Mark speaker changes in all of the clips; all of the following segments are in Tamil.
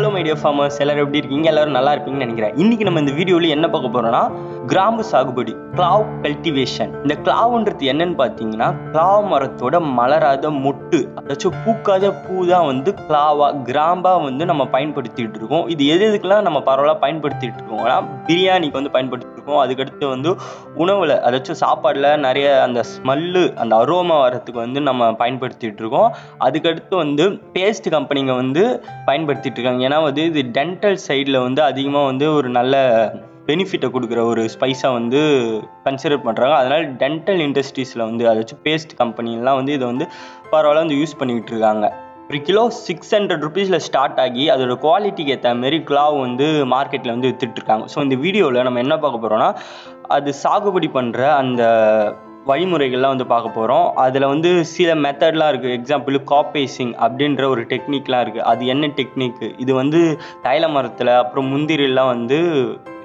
Speaker 1: ஹலோ மை டியர் ஃபார்மர்ஸ், எல்லாரும் எப்படி இருக்கீங்க? எல்லாரும் நல்லா இருப்பீங்கன்னு நினைக்கிறேன். இன்னைக்கு நம்ம இந்த வீடியோவில் என்ன பார்க்க போறோம்னா, கிராம்பு சாகுபடி, கிளாவ் கல்டிவேஷன். இந்த கிளாவ்ன்றது என்னன்னு பார்த்தீங்கன்னா, கிளாவ் மரத்தோட மலராத மொட்டு, அதாச்சும் பூக்காத பூ தான் வந்து கிளாவா கிராம்பா வந்து நம்ம பயன்படுத்திட்டு இருக்கோம். இது எதுக்கெல்லாம் நம்ம பரவலாக பயன்படுத்திட்டு இருக்கோம்னா, பிரியாணிக்கு வந்து பயன்படுத்திட்டு இருக்கோம். அதுக்கடுத்து வந்து உணவுல, அதாச்சும் சாப்பாடுல நிறைய அந்த ஸ்மெல்லு, அந்த அரோமா வரத்துக்கு வந்து நம்ம பயன்படுத்திட்டு இருக்கோம். அதுக்கடுத்து வந்து பேஸ்ட் கம்பெனிங்க வந்து பயன்படுத்திட்டு இருக்காங்க. ஏன்னா வந்து இது டென்டல் சைடில் வந்து அதிகமாக வந்து ஒரு நல்ல பெனிஃபிட்டை கொடுக்குற ஒரு ஸ்பைஸாக வந்து கன்சிடர் பண்ணுறாங்க. அதனால் டென்டல் இண்டஸ்ட்ரீஸில் வந்து அதாச்சும் பேஸ்ட் கம்பெனிலாம் வந்து இதை வந்து பரவாயில்ல வந்து யூஸ் பண்ணிக்கிட்டு இருக்காங்க. ஒரு கிலோ 600 ருபீஸில் ஸ்டார்ட் ஆகி அதோட குவாலிட்டிக்கு ஏற்ற மாரி கிளாவ் வந்து மார்க்கெட்டில் வந்து வித்துட்ருக்காங்க. ஸோ இந்த வீடியோவில் நம்ம என்ன பார்க்க போகிறோம்னா, அது சாகுபடி பண்ணுற அந்த வழிமுறைகள்லாம் வந்து பார்க்க போகிறோம். அதில் வந்து சில மெத்தட்லாம் இருக்குது. எக்ஸாம்பிள் காப்பேசிங் அப்படின்ற ஒரு டெக்னிக்லாம் இருக்குது. அது என்ன டெக்னிக்கு? இது வந்து தைல மரத்தில் அப்புறம் முந்திரிலாம் வந்து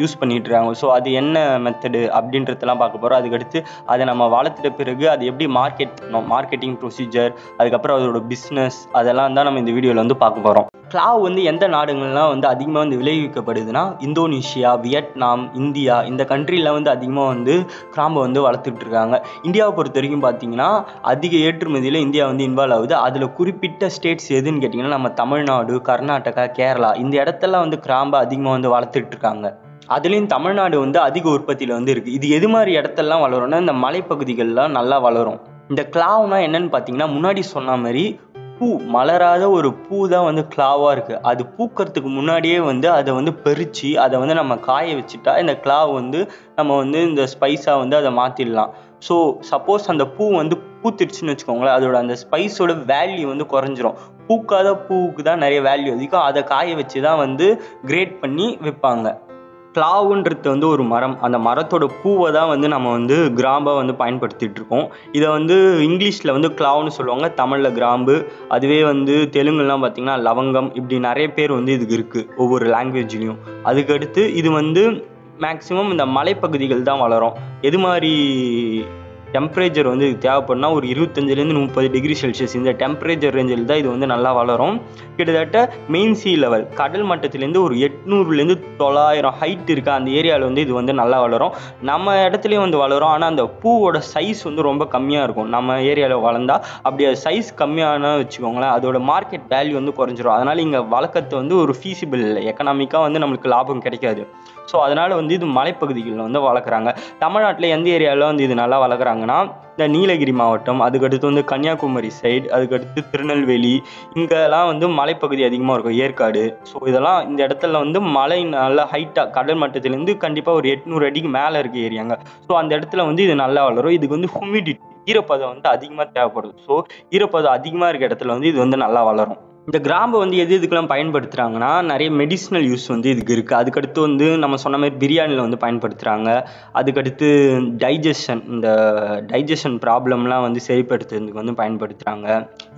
Speaker 1: யூஸ் பண்ணிட்டு இருக்காங்க. ஸோ அது என்ன மெத்தடு அப்படின்றதெல்லாம் பார்க்க போகிறோம். அதுக்கடுத்து அதை நம்ம வளர்த்துட்ட பிறகு அது எப்படி மார்க்கெட் பண்ணணும், மார்க்கெட்டிங் ப்ரொசீஜர், அதுக்கப்புறம் அதோட பிஸ்னஸ், அதெல்லாம் தான் நம்ம இந்த வீடியோவில் வந்து பார்க்க போகிறோம். கிளாவ் வந்து எந்த நாடுகள்லாம் வந்து அதிகமாக வந்து விளைவிக்கப்படுதுன்னா, இந்தோனேஷியா, வியட்நாம், இந்தியா, இந்த கண்ட்ரியில் வந்து அதிகமாக வந்து கிராம்பை வந்து வளர்த்துட்டு இருக்காங்க. இந்தியாவை பொறுத்த வரைக்கும் பார்த்தீங்கன்னா, அதிக ஏற்றுமதியில் இந்தியா வந்து இன்வால்வ் ஆகுது. அதில் குறிப்பிட்ட ஸ்டேட்ஸ் எதுன்னு கேட்டிங்கன்னா, நம்ம தமிழ்நாடு, கர்நாடகா, கேரளா, இந்த இடத்தெல்லாம் வந்து கிராம்பை அதிகமாக வந்து வளர்த்துட்டு இருக்காங்க. அதுலேயும் தமிழ்நாடு வந்து அதிக உற்பத்தியில் வந்து இருக்குது. இது எது மாதிரி இடத்தெல்லாம் வளரும்னா, இந்த மலைப்பகுதிகள்லாம் நல்லா வளரும். இந்த கிளாவ்னா என்னன்னு பார்த்தீங்கன்னா, முன்னாடி சொன்ன மாதிரி பூ, மலராத ஒரு பூ தான் வந்து கிளாவாக இருக்குது. அது பூக்கிறதுக்கு முன்னாடியே வந்து அதை வந்து பறித்து அதை வந்து நம்ம காய வச்சுட்டா இந்த கிளாவ் வந்து நம்ம வந்து இந்த ஸ்பைஸாக வந்து அதை மாற்றிடலாம். ஸோ சப்போஸ் அந்த பூ வந்து பூத்திருச்சுன்னு வச்சுக்கோங்களேன், அதோட அந்த ஸ்பைஸோட வேல்யூ வந்து குறைஞ்சிரும். பூக்காத பூவுக்கு தான் நிறைய வேல்யூ அதிகம். அதை காய வச்சு தான் வந்து கிரேட் பண்ணி விற்பாங்க. கிளாவுன்றது வந்து ஒரு மரம். அந்த மரத்தோட பூவை தான் வந்து நம்ம வந்து கிராம்பாக வந்து பயன்படுத்திகிட்டு இருக்கோம். இதை வந்து இங்கிலீஷில் வந்து கிளாவ்னு சொல்லுவாங்க, தமிழில் கிராம்பு. அதுவே வந்து தெலுங்குலாம் பார்த்திங்கன்னா லவங்கம். இப்படி நிறைய பேர் வந்து இதுக்கு இருக்குது ஒவ்வொரு லாங்குவேஜ்லேயும். அதுக்கடுத்து இது வந்து மேக்ஸிமம் இந்த மலைப்பகுதிகள் தான் வளரும். எது மாதிரி டெம்பரேச்சர் வந்து இது தேவைப்படுனா ஒரு 25லேருந்து 30 டிகிரி செல்சியஸ் இந்த டெம்பரேச்சர் ரேஞ்சில் தான் இது வந்து நல்லா வளரும். கிட்டத்தட்ட மெயின் சீ லெவல், கடல் மட்டத்திலேருந்து ஒரு 800லேருந்து 900 ஹைட் இருக்க அந்த ஏரியாவில் வந்து இது வந்து நல்லா வளரும். நம்ம இடத்துலையும் வந்து வளரும். ஆனால் அந்த பூவோட சைஸ் வந்து ரொம்ப கம்மியாக இருக்கும். நம்ம ஏரியாவில் வளர்ந்தா அப்படி அது சைஸ் கம்மியான வச்சுக்கோங்களேன், அதோட மார்க்கெட் வேல்யூ வந்து குறைஞ்சிரும். அதனால் இங்கே வளர்க்கறது வந்து ஒரு ஃபீஸிபிள் இல்லை, எக்கனாமிக்காக வந்து நம்மளுக்கு லாபம் கிடைக்காது. ஸோ அதனால் வந்து இது மலைப்பகுதிகளில் வந்து வளர்க்குறாங்க. தமிழ்நாட்டில் எந்த ஏரியாவில் வந்து இது நல்லா வளர்க்குறாங்கன்னா, இந்த நீலகிரி மாவட்டம், அதுக்கடுத்து வந்து கன்னியாகுமரி சைடு, அதுக்கடுத்து திருநெல்வேலி, இங்கெல்லாம் வந்து மலைப்பகுதி அதிகமாக இருக்கும், ஏற்காடு. ஸோ இதெல்லாம் இந்த இடத்துல வந்து மலை நல்லா ஹைட்டாக கடல் மட்டத்திலேருந்து கண்டிப்பாக ஒரு 800 அடிக்கு மேலே இருக்க ஏரியாங்க. ஸோ அந்த இடத்துல வந்து இது நல்லா வளரும். இதுக்கு வந்து ஹுமிடிட்டி, ஈரப்பதம் வந்து அதிகமாக தேவைப்படுது. ஸோ ஈரப்பதம் அதிகமாக இருக்க இடத்துல வந்து இது வந்து நல்லா வளரும். இந்த கிராம்பை வந்து எது எதுக்கெல்லாம் பயன்படுத்துகிறாங்கன்னா, நிறைய மெடிசினல் யூஸ் வந்து இதுக்கு இருக்குது. அதுக்கடுத்து வந்து நம்ம சொன்ன மாதிரி பிரியாணியில் வந்து பயன்படுத்துகிறாங்க. அதுக்கடுத்து இந்த டைஜஷன் ப்ராப்ளம்லாம் வந்து சரிப்படுத்துறதுக்கு வந்து பயன்படுத்துகிறாங்க.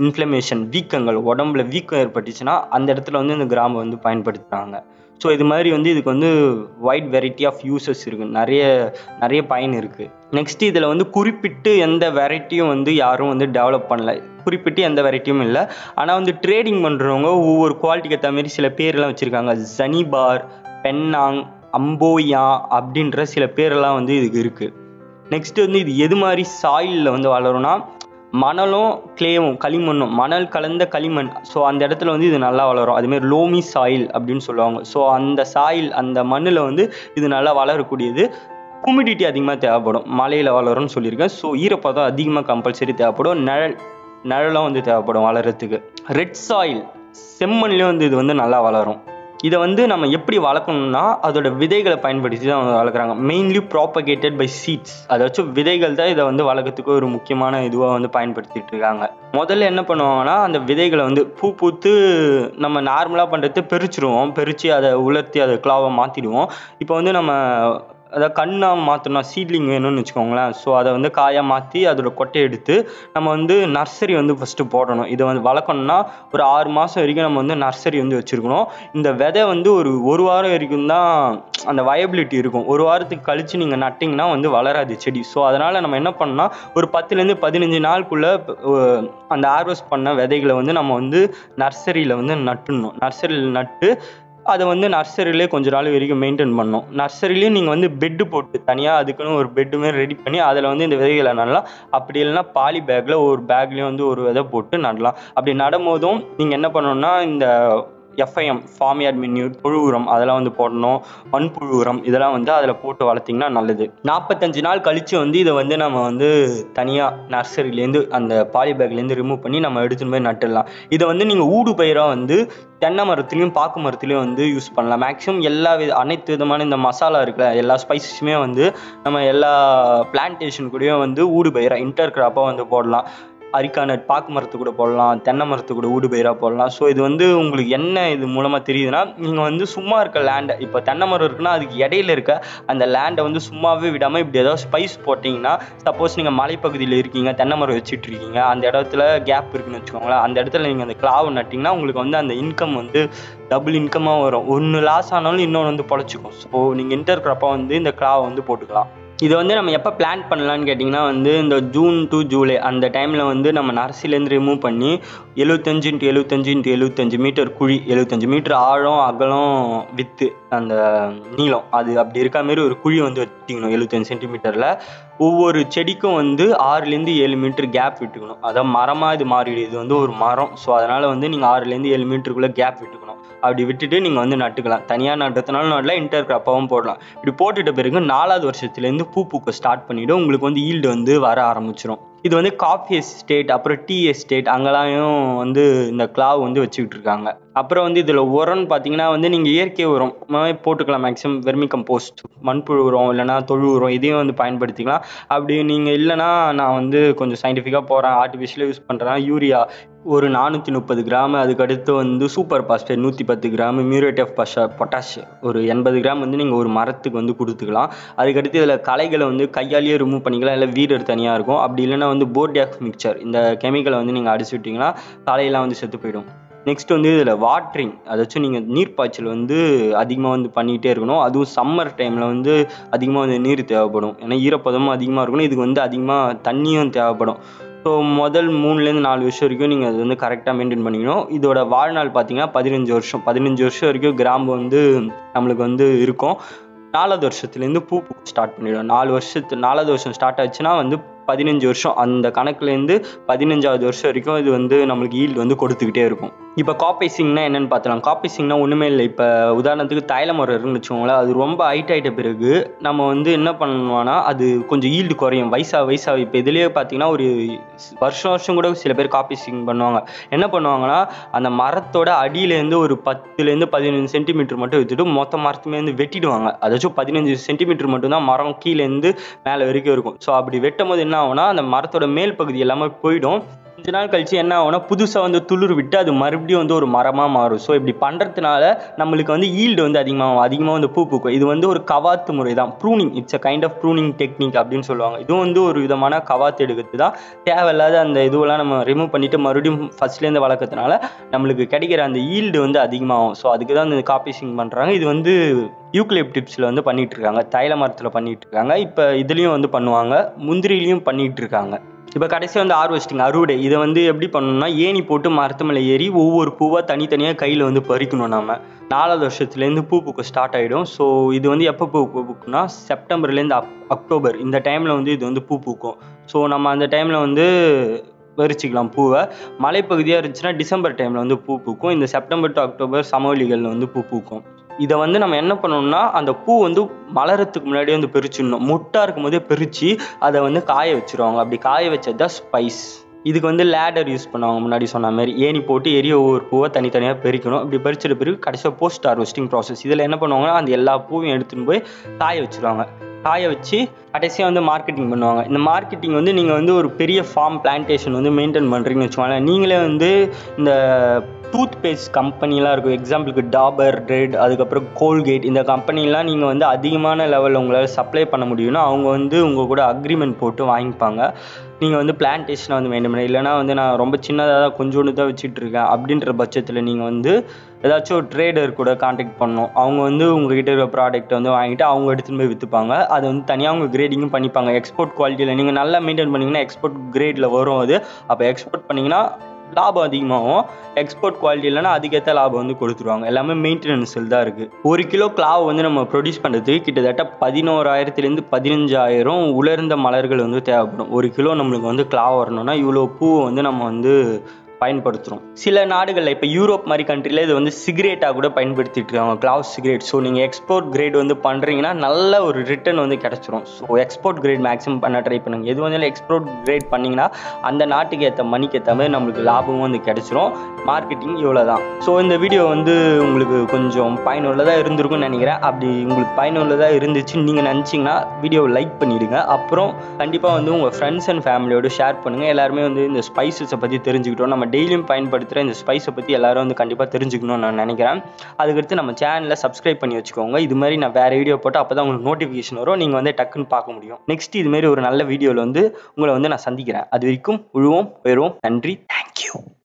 Speaker 1: இன்ஃப்ளமேஷன், வீக்கங்கள், உடம்புல வீக்கம் ஏற்பட்டுச்சுன்னா அந்த இடத்துல வந்து இந்த கிராம்பை வந்து பயன்படுத்துகிறாங்க. ஸோ இது மாதிரி வந்து இதுக்கு வந்து வைட் வெரைட்டி ஆஃப் யூசஸ் இருக்குது, நிறைய பயன் இருக்குது. நெக்ஸ்ட்டு இதில் வந்து குறிப்பிட்டு எந்த வெரைட்டியும் வந்து யாரும் வந்து டெவலப் பண்ணல, குறிப்பிட்டு எந்த வெரைட்டியும் இல்லை. ஆனால் வந்து ட்ரேடிங் பண்ணுறவங்க ஒவ்வொரு குவாலிட்டிக்கு ஏற்ற மாதிரி சில பேர்லாம் வச்சுருக்காங்க. ஜனிபார், பென்னாங், அம்போயா அப்படின்ற சில பேரெல்லாம் வந்து இதுக்கு இருக்குது. நெக்ஸ்ட்டு வந்து இது எது மாதிரி சாயிலில் வந்து வளரும்னா, மணலும் கிளேவும், களிமண்ணும், மணல் கலந்த களிமண். ஸோ அந்த இடத்துல வந்து இது நல்லா வளரும். அதுமாரி லோமி சாயில் அப்படின்னு சொல்லுவாங்க. ஸோ அந்த சாயில், அந்த மண்ணில் வந்து இது நல்லா வளரக்கூடியது. ஹுமிடிட்டி அதிகமாக தேவைப்படும், மலையில் வளரும்னு சொல்லியிருக்கேன். ஸோ ஈரப்பதம் அதிகமாக கம்பல்சரி தேவைப்படும். நிழலும் வந்து தேவைப்படும் வளர்கிறதுக்கு. ரெட் சாயில், செம்மண்லேயும் வந்து இது வந்து நல்லா வளரும். இதை வந்து நம்ம எப்படி வளர்க்கணும்னா, அதோட விதைகளை பயன்படுத்தி தான் வந்து வளர்க்குறாங்க. மெயின்லி ப்ராப்பகேட்டட் பை சீட்ஸ், அதாச்சும் விதைகள் தான் இதை வந்து வளர்க்கறதுக்கு ஒரு முக்கியமான இதுவாக வந்து பயன்படுத்திட்டு இருக்காங்க. முதல்ல என்ன பண்ணுவாங்கன்னா, அந்த விதைகளை வந்து பூத்து நம்ம நார்மலாக பண்ணுறது பறிச்சிருவோம். பறித்து அதை உலர்த்தி அதை கிளாவை மாற்றிடுவோம். இப்போ வந்து நம்ம அதாவது கண்ணாக மாற்றணும், சீட்லிங் வேணும்னு வச்சுக்கோங்களேன். ஸோ அதை வந்து காயாக மாற்றி அதோட கொட்டையை எடுத்து நம்ம வந்து நர்சரி வந்து ஃபஸ்ட்டு போடணும். இதை வந்து வளர்க்கணும்னா ஒரு 6 மாதம் வரைக்கும் நம்ம வந்து நர்சரி வந்து வச்சுருக்கணும். இந்த விதை வந்து ஒரு வாரம் வரைக்கும் தான் அந்த வயபிலிட்டி இருக்கும். ஒரு வாரத்துக்கு கழித்து நீங்கள் நட்டிங்கன்னா வந்து வளராது செடி. ஸோ அதனால் நம்ம என்ன பண்ணோம்னா ஒரு 10லேருந்து 15 நாளுக்குள்ளே அந்த ஹார்வெஸ்ட் பண்ண விதைகளை வந்து நம்ம வந்து நர்சரியில் வந்து நட்டுடணும். நர்சரியில் நட்டு அதை வந்து நர்சரியிலே கொஞ்ச நாள் வரைக்கும் மெயின்டைன் பண்ணணும். நர்சரிலையும் நீங்கள் வந்து பெட்டு போட்டு தனியாக அதுக்குன்னு ஒரு பெட்டு மாதிரி ரெடி பண்ணி அதில் வந்து இந்த விதைகளை நடலாம். அப்படி இல்லைன்னா பாலி பேக்கில் ஒரு பேக்லேயும் வந்து ஒரு விதை போட்டு நடலாம். அப்படி நடும்போதும் நீங்கள் என்ன பண்ணணும்னா இந்த FIM ஃபார்மியார்ட் மென்யூர், புழு உரம் அதெல்லாம் வந்து போடணும். மண்புழு உரம் இதெல்லாம் வந்து அதில் போட்டு வளர்த்திங்கன்னா நல்லது. 45 நாள் கழித்து வந்து இதை வந்து நம்ம வந்து தனியாக நர்சரியிலேருந்து அந்த பாலி பேக்லேருந்து ரிமூவ் பண்ணி நம்ம எடுத்துன்னு போய் நட்டுடலாம். இதை வந்து நீங்கள் ஊடு பயிராக வந்து தென்னை மரத்துலையும் பாக்கு மரத்துலையும் வந்து யூஸ் பண்ணலாம். மேக்ஸிமம் அனைத்து விதமான இந்த மசாலா இருக்குல்ல, எல்லா ஸ்பைசஸுமே வந்து நம்ம எல்லா பிளான்டேஷன் கூடயும் வந்து ஊடு பயிராக இன்டர் கிராப்பாக வந்து போடலாம். அரிக்கானட் பாக்கு மரத்து கூட போடலாம், தென்னை மரத்து கூட ஊடு பயிராக போடலாம். ஸோ இது வந்து உங்களுக்கு என்ன இது மூலமாக தெரியுதுன்னா, நீங்கள் வந்து சும்மா இருக்க லேண்டை, இப்போ தென்னை மரம் இருக்குன்னா அதுக்கு இடையில இருக்க அந்த லேண்டை வந்து சும்மாவே விடாமல் இப்படி ஏதாவது ஸ்பைஸ் போட்டிங்கன்னா, சப்போஸ் நீங்கள் மலைப்பகுதியில் இருக்கீங்க, தென்னை மரம் வச்சுட்டு இருக்கீங்க, அந்த இடத்துல கேப் இருக்குன்னு வச்சுக்கோங்களேன், அந்த இடத்துல நீங்கள் அந்த கிளாவை நட்டிங்கன்னா உங்களுக்கு வந்து அந்த இன்கம் வந்து டபுள் இன்கமாக வரும். ஒன்று லாஸ் ஆனாலும் இன்னொன்று வந்து பொழைச்சிக்கும். ஸோ நீங்கள் இன்டர் கிராப்பாக வந்து இந்த கிளாவை வந்து போட்டுக்கலாம். இதை வந்து நம்ம எப்போ பிளான் பண்ணலான்னு கேட்டிங்கன்னா வந்து இந்த ஜூன் டு ஜூலை அந்த டைமில் வந்து நம்ம நர்சரிலேருந்து ரிமூவ் பண்ணி 75 x 75 x 75 மீட்டர் குழி, 75 மீட்டர் ஆழம், அகலம், வித்து அந்த நீளம், அது அப்படி இருக்க மாரி ஒரு குழி வந்து வச்சுக்கணும். 75 சென்டிமீட்டரில் ஒவ்வொரு செடிக்கும் வந்து 6லேருந்து 7 மீட்டர் கேப் விட்டுக்கணும். அதான் மரமாக இது மாறிடுது, இது வந்து ஒரு மரம். ஸோ அதனால் வந்து நீங்கள் 6லேருந்து 7 மீட்டருக்குள்ளே கேப் விட்டுக்கணும். அப்படி விட்டுட்டு நீங்கள் வந்து நட்டுக்கலாம். தனியாக நட்டுறதுனால நடலாம், இன்டர் கிராப்பாகவும் போடலாம். இப்படி போட்டுட்ட பிறகு 4வது வருஷத்துலேருந்து பூ பூக்க ஸ்டார்ட் பண்ணிவிடும். உங்களுக்கு வந்து ஈல்டு வந்து வர ஆரம்பிச்சிடும். இது வந்து காஃபி எஸ்டேட், அப்புறம் டீ எஸ்டேட் அங்கெல்லாம் வந்து இந்த கிளாவ் வந்து வச்சுக்கிட்டு இருக்காங்க. அப்புறம் வந்து இதில் உரம்னு பார்த்தீங்கன்னா வந்து நீங்கள் இயற்கை உரம் போட்டுக்கலாம். மேக்ஸிமம் வெர்மி கம்போஸ்ட், மண்புழு உரம், இல்லைனா தொழு உரம் இதையும் வந்து பயன்படுத்திக்கலாம். அப்படி நீங்கள் இல்லைனா நான் வந்து கொஞ்சம் சயின்டிஃபிக்காக போகிறேன், ஆர்டிஃபிஷியலாக யூஸ் பண்ணுறேன், யூரியா ஒரு 430 கிராம், அதுக்கடுத்து வந்து super phosphate 110 gram, muriate of potash ஒரு 80 கிராம் வந்து நீங்கள் ஒரு மரத்துக்கு வந்து கொடுத்துக்கலாம். அதுக்கடுத்து இதில் களைகளை வந்து கையாலேயே ரிமூவ் பண்ணிக்கலாம், இல்லை வீடர் தனியாக இருக்கும். அப்படி இல்லைனா வந்து போர்டியாக்ஸ் மிக்சர் இந்த கெமிக்கலை வந்து நீங்கள் அடிச்சு விட்டிங்கன்னா களையெல்லாம் வந்து செத்து போயிடும். நெக்ஸ்ட் வந்து இதில் வாட்ரிங், அதாச்சும் நீங்கள் நீர்ப்பாய்ச்சல் வந்து அதிகமாக வந்து பண்ணிகிட்டே இருக்கணும். அதுவும் சம்மர் டைமில் வந்து அதிகமாக வந்து நீர் தேவைப்படும். ஏன்னா ஈரப்பதமும் அதிகமாக இருக்கணும், இதுக்கு வந்து அதிகமாக தண்ணியும் தேவைப்படும். ஸோ முதல் 3லேருந்து 4 வருஷம் வரைக்கும் நீங்கள் அது வந்து கரெக்டாக மெயின்டைன் பண்ணிக்கணும். இதோட வாழ்நாள் பார்த்தீங்கன்னா 15 வருஷம். 15 வருஷம் வரைக்கும் கிராம்பு வந்து நம்மளுக்கு வந்து இருக்கும். 4வது வருஷத்துலேருந்து பூ ஸ்டார்ட் பண்ணிவிடும். 4வது வருஷம் ஸ்டார்ட் ஆச்சுன்னா வந்து 15 வருஷம், அந்த கணக்குலேருந்து 15வது வருஷம் வரைக்கும் இது வந்து நம்மளுக்கு ஈல்டு வந்து கொடுத்துக்கிட்டே இருக்கும். இப்போ காப்பைசிங்னா என்னென்னு பார்த்தலாம். காப்பைசிங்னா ஒன்றுமே இல்லை. இப்போ உதாரணத்துக்கு தைல மரம் இருக்குன்னு வச்சுக்கோங்களேன், அது ரொம்ப ஹைட் ஆகிட்ட பிறகு நம்ம வந்து என்ன பண்ணுவோம்னா அது கொஞ்சம் ஈல்டு குறையும் வயசாக. இப்போ இதுலேயே பார்த்தீங்கன்னா ஒரு வருஷம் கூட சில பேர் காப்பைசிங் பண்ணுவாங்க. என்ன பண்ணுவாங்கன்னா அந்த மரத்தோட அடியிலேருந்து ஒரு 10லேருந்து 15 சென்டிமீட்டர் மட்டும் எடுத்துட்டு மொத்த மரத்துமே வந்து வெட்டிடுவாங்க. அதாச்சும் 15 சென்டிமீட்டர் மட்டும்தான் மரம் கீழேருந்து மேலே வரைக்கும் இருக்கும். ஸோ அப்படி வெட்டும் போது என்ன ஆகும்னா அந்த மரத்தோட மேல் பகுதி எல்லாமே போயிடும். கொஞ்ச நாள் கழிச்சு என்ன ஆகும்னா புதுசாக வந்து துளிர் விட்டு அது மறுபடியும் வந்து ஒரு மரமாக மாறும். ஸோ இப்படி பண்ணுறதுனால நம்மளுக்கு வந்து ஈல்டு வந்து அதிகமாக வந்து பூ பூக்கும். இது வந்து ஒரு கவாத்து முறை தான், pruning. It's a kind of pruning technique அப்படின்னு சொல்லுவாங்க. இதுவும் வந்து ஒரு விதமான கவாத்து எடுக்கிறது தான். தேவையில்லாத அந்த இதுவெல்லாம் நம்ம ரிமூவ் பண்ணிட்டு மறுபடியும் ஃபர்ஸ்ட்லேருந்து வளர்க்கறதுனால நம்மளுக்கு கிடைக்கிற அந்த ஈல்டு வந்து அதிகமாகும். ஸோ அதுக்கு தான் இந்த காப்பைசிங் பண்ணுறாங்க. இது வந்து யூக்கலிப்டிப்ஸில் வந்து பண்ணிகிட்டு இருக்காங்க, தைல மரத்தில் பண்ணிகிட்டு இருக்காங்க. இப்போ இதுலேயும் வந்து பண்ணுவாங்க, முந்திரிலையும் பண்ணிகிட்டு இருக்காங்க. இப்போ கடைசி வந்து ஹார்வெஸ்டிங், அறுவடை. இதை வந்து எப்படி பண்ணணும்னா ஏணி போட்டு மரத்து மேலே ஏறி ஒவ்வொரு பூவாக தனித்தனியாக கையில் வந்து பறிக்கணும். நம்ம 4வது வருஷத்துலேருந்து பூ பூக்க ஸ்டார்ட் ஆகிடும். ஸோ இது வந்து எப்போ பூ பூக்கும்னா செப்டம்பர்லேருந்து அக்டோபர் இந்த டைமில் வந்து இது வந்து பூ பூக்கும். ஸோ நம்ம அந்த டைமில் வந்து பறிச்சிக்கலாம் பூவை. மலைப்பகுதியாக இருந்துச்சுன்னா டிசம்பர் டைமில் வந்து பூ பூக்கும். இந்த செப்டம்பர் டு அக்டோபர் சமவெளிகளில் வந்து பூ பூக்கும். இதை வந்து நம்ம என்ன பண்ணணும்னா அந்த பூ வந்து மலரத்துக்கு முன்னாடியே வந்து பறிச்சிடணும். மொட்டாக இருக்கும் போதே பறித்து அதை வந்து காய வச்சுருவாங்க. அப்படி காய வச்சது தான் ஸ்பைஸ். இதுக்கு வந்து லேடர் யூஸ் பண்ணுவாங்க. முன்னாடி சொன்ன மாதிரி ஏணி போட்டு ஒவ்வொரு பூவை தனித்தனியாக பறிக்கணும். இப்படி பறிச்சிட்ட பிறகு கடைசியாக போஸ்ட் ஹார்வெஸ்டிங் ப்ராசஸ். இதில் என்ன பண்ணுவாங்கன்னா அந்த எல்லா பூவையும் எடுத்துன்னு போய் காய வச்சுருவாங்க. காய வச்சு கடைசியாக வந்து மார்க்கெட்டிங் பண்ணுவாங்க. இந்த மார்க்கெட்டிங் வந்து நீங்கள் வந்து ஒரு பெரிய ஃபார்ம் பிளான்டேஷன் வந்து மெயின்டைன் பண்ணுறீங்கன்னு வச்சுக்கோங்களேன். நீங்களே வந்து இந்த டூத் பேஸ்ட் கம்பெனிலாம் இருக்கும். எக்ஸாம்பிளுக்கு டாபர் ரெட், அதுக்கப்புறம் கோல்கேட், இந்த கம்பெனிலாம் நீங்கள் வந்து அதிகமான லெவலில் உங்களால் சப்ளை பண்ண முடியும்னா அவங்க வந்து உங்கள் கூட அக்ரிமெண்ட் போட்டு வாங்கிப்பாங்க. நீங்கள் வந்து பிளான்டேஷனை வந்து மெயின்டைன் பண்ண, இல்லைனா வந்து நான் ரொம்ப சின்னதாக தான் கொஞ்சோண்டு தான் வச்சுட்டு இருக்கேன் அப்படின்ற பட்சத்தில் நீங்கள் வந்து ஏதாச்சும் ஒரு ட்ரேடர் கூட காண்டாக்ட் பண்ணணும். அவங்க வந்து உங்ககிட்ட இருக்கிற ப்ராடக்ட்டை வந்து வாங்கிட்டு அவங்க எடுத்துகிட்டு போய் விற்றுப்பாங்க. அது வந்து தனியாக அவங்க கிரேடிங்கும் பண்ணிப்பாங்க. எக்ஸ்போர்ட் குவாலிட்டியில் நீங்கள் நல்லா மெயின்டைன் பண்ணிங்கன்னா எக்ஸ்போர்ட் கிரேடில் வரும். அது அப்போ எக்ஸ்போர்ட் பண்ணிங்கன்னா லாபம் அதிகமாகும். எக்ஸ்போர்ட் குவாலிட்டி இல்லைனா அதுக்கேற்ற லாபம் வந்து கொடுத்துருவாங்க. எல்லாமே மெயின்டெனன்ஸில் தான் இருக்குது. 1 கிலோ கிளாவ் வந்து நம்ம ப்ரொடியூஸ் பண்ணுறதுக்கு கிட்டத்தட்ட 11,000 15,000 உலர்ந்த மலர்கள் வந்து தேவைப்படும். 1 கிலோ நம்மளுக்கு வந்து கிளாவ் வரணும்னா இவ்வளோ பூவை வந்து நம்ம வந்து பயன்படுத்துகிறோம். சில நாடுகளில் இப்போ யூரோப் மாதிரி கண்ட்ரியில் இது வந்து சிகரெட்டாக கூட பயன்படுத்திட்டு இருக்காங்க, கிளாவ் சிகரெட். ஸோ நீங்கள் எக்ஸ்போர்ட் கிரேட் வந்து பண்ணுறீங்கன்னா நல்ல ஒரு ரிட்டர்ன் வந்து கிடச்சிரும். ஸோ எக்ஸ்போர்ட் கிரேட் மேக்ஸிமம் பண்ண ட்ரை பண்ணுங்கள். எது வந்து எக்ஸ்போர்ட் கிரேட் பண்ணிங்கன்னா அந்த நாட்டுக்கு ஏற்ற மணிக்கு ஏற்ற மாதிரி நம்மளுக்கு லாபமும் வந்து கிடச்சிரும். மார்க்கெட்டிங் இவ்வளோ தான். ஸோ இந்த வீடியோ வந்து உங்களுக்கு கொஞ்சம் பயனுள்ளதாக இருந்திருக்கும்னு நினைக்கிறேன். அப்படி உங்களுக்கு பயனுள்ளதாக இருந்துச்சுன்னு நீங்கள் நினச்சிங்கன்னா வீடியோவை லைக் பண்ணிவிடுங்க. அப்புறம் கண்டிப்பாக வந்து உங்கள் ஃப்ரெண்ட்ஸ் அண்ட் ஃபேமிலியோடு ஷேர் பண்ணுங்கள். எல்லாருமே வந்து இந்த ஸ்பைசஸை பற்றி தெரிஞ்சுக்கிட்டோம். நம்ம டெய்லியும் பயன்படுத்துகிற இந்த ஸ்பைஸை பற்றி எல்லாரும் வந்து கண்டிப்பாக தெரிஞ்சுக்கணும்னு நான் நினைக்கிறேன். அதுக்கடுத்து நம்ம சேனலை சப்ஸ்கிரைப் பண்ணி வச்சுக்கோங்க. இது மாதிரி நான் வேறு வீடியோ போட்டு அப்போ தான் உங்களுக்கு நோட்டிஃபிகேஷன் வரும். நீங்கள் வந்து டக்குன்னு பார்க்க முடியும். நெக்ஸ்ட் இது மாதிரி ஒரு நல்ல வீடியோவில் வந்து உங்களை வந்து நான் சந்திக்கிறேன். அது வரைக்கும் உழுவோம், உயர்வோம். நன்றி. தேங்க்யூ.